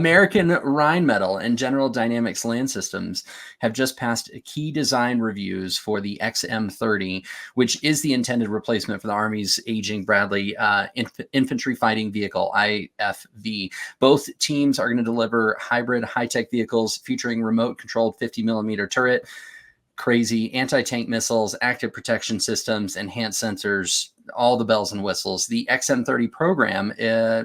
American Rheinmetall and General Dynamics Land Systems have just passed key design reviews for the XM30, which is the intended replacement for the Army's aging Bradley Infantry Fighting Vehicle, IFV. Both teams are going to deliver hybrid high-tech vehicles featuring remote-controlled 50mm turret, crazy anti-tank missiles, active protection systems, enhanced sensors, all the bells and whistles. The XM30 program,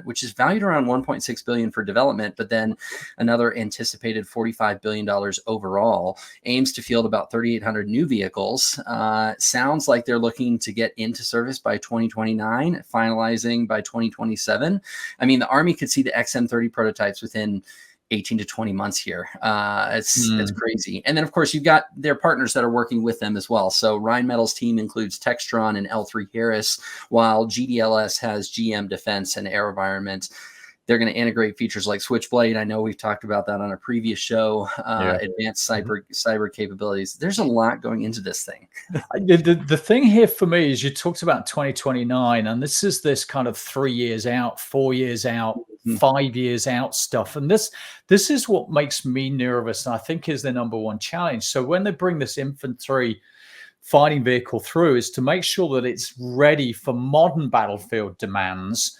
which is valued around $1.6 billion for development, but then another anticipated $45 billion overall, aims to field about 3,800 new vehicles. Sounds like they're looking to get into service by 2029, finalizing by 2027. I mean, the Army could see the XM30 prototypes within 18 to 20 months here. It's crazy. And then, of course, you've got their partners that are working with them as well. So Rheinmetall's team includes Textron and L3Harris, while GDLS has GM Defense and AeroVironment. They're going to integrate features like Switchblade. I know we've talked about that on a previous show. Advanced cyber capabilities. There's a lot going into this thing. The thing here for me is you talked about 2029, and this is this kind of 3 years out, 4 years out, 5 years out stuff. And this is what makes me nervous, and I think is the number one challenge. So when they bring this infantry fighting vehicle through, is to make sure that it's ready for modern battlefield demands,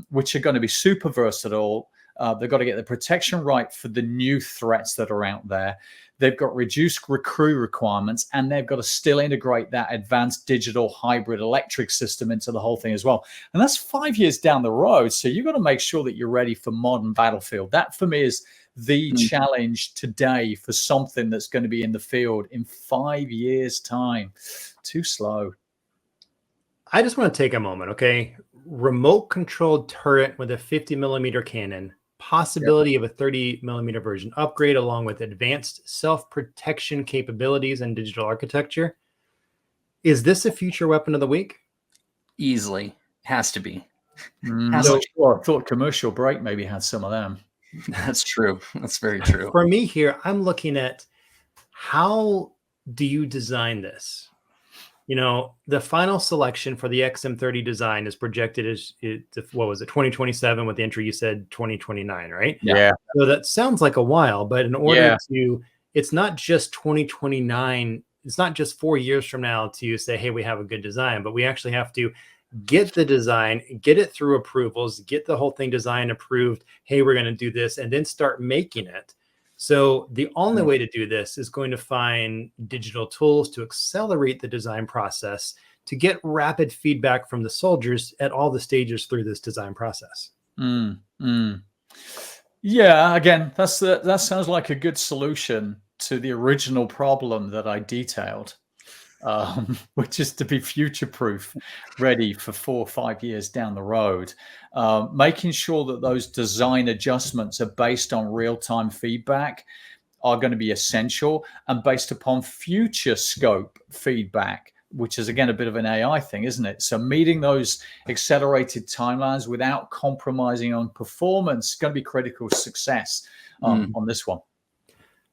which are going to be super versatile. They've got to get the protection right for the new threats that are out there. They've got reduced crew requirements, and they've got to still integrate that advanced digital hybrid electric system into the whole thing as well. And that's 5 years down the road. So you've got to make sure that you're ready for modern battlefield. That for me is the challenge today for something that's going to be in the field in 5 years' time. Too slow. I just want to take a moment, okay? Remote controlled turret with a 50mm cannon, possibility of a 30mm version upgrade, along with advanced self-protection capabilities and digital architecture. Is this a future weapon of the week? Easily. Has to be. I thought Commercial Break maybe had some of them. That's true. That's very true. For me here, I'm looking at how do you design this? You know, the final selection for the XM30 design is projected as, what was it, 2027 with the entry you said 2029, right? Yeah. So that sounds like a while, but in order to, it's not just 2029, it's not just 4 years from now to say, hey, we have a good design, but we actually have to get the design, get it through approvals, get the whole thing design approved. Hey, we're going to do this, and then start making it. So the only way to do this is going to find digital tools to accelerate the design process, to get rapid feedback from the soldiers at all the stages through this design process. Yeah, again, that sounds like a good solution to the original problem that I detailed, which is to be future-proof, ready for 4 or 5 years down the road. Making sure that those design adjustments are based on real-time feedback are going to be essential, and based upon future scope feedback, which is, again, a bit of an AI thing, isn't it? So meeting those accelerated timelines without compromising on performance is going to be critical to success on this one.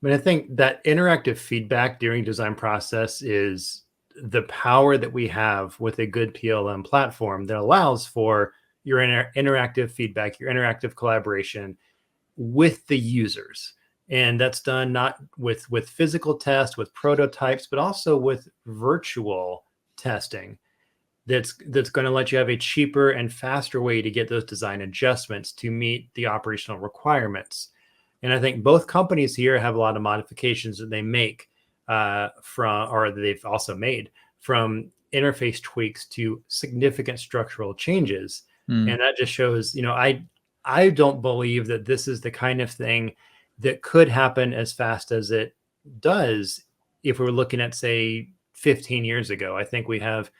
But I think that interactive feedback during design process is the power that we have with a good PLM platform that allows for your interactive feedback, your interactive collaboration with the users. And that's done not with physical tests, with prototypes, but also with virtual testing. That's going to let you have a cheaper and faster way to get those design adjustments to meet the operational requirements. And I think both companies here have a lot of modifications that they make or they've also made, from interface tweaks to significant structural changes. And that just shows, you know, I don't believe that this is the kind of thing that could happen as fast as it does if we were looking at, say, 15 years ago. I think we have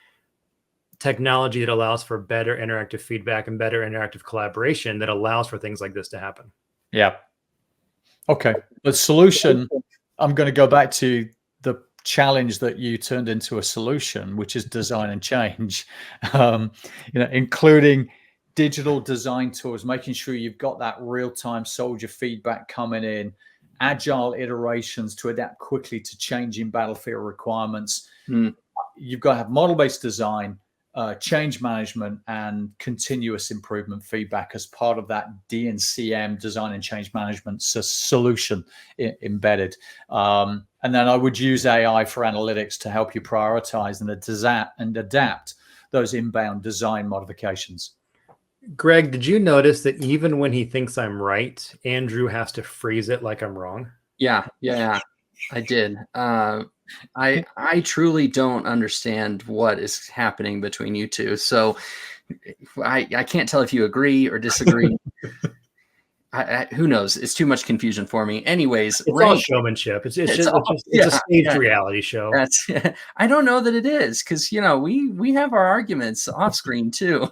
technology that allows for better interactive feedback and better interactive collaboration that allows for things like this to happen. Yeah. Okay. The solution, I'm going to go back to the challenge that you turned into a solution, which is design and change, including digital design tools, making sure you've got that real-time soldier feedback coming in, agile iterations to adapt quickly to changing battlefield requirements. You've got to have model-based design, change management and continuous improvement feedback as part of that D&CM, design and change management solution embedded. And then I would use AI for analytics to help you prioritize and adapt those inbound design modifications. Greg, did you notice that even when he thinks I'm right, Andrew has to phrase it like I'm wrong? Yeah, I did. I truly don't understand what is happening between you two. So I can't tell if you agree or disagree. Who knows? It's too much confusion for me. Anyways, it's all showmanship. It's a staged reality show. I don't know that it is, because we have our arguments off screen too.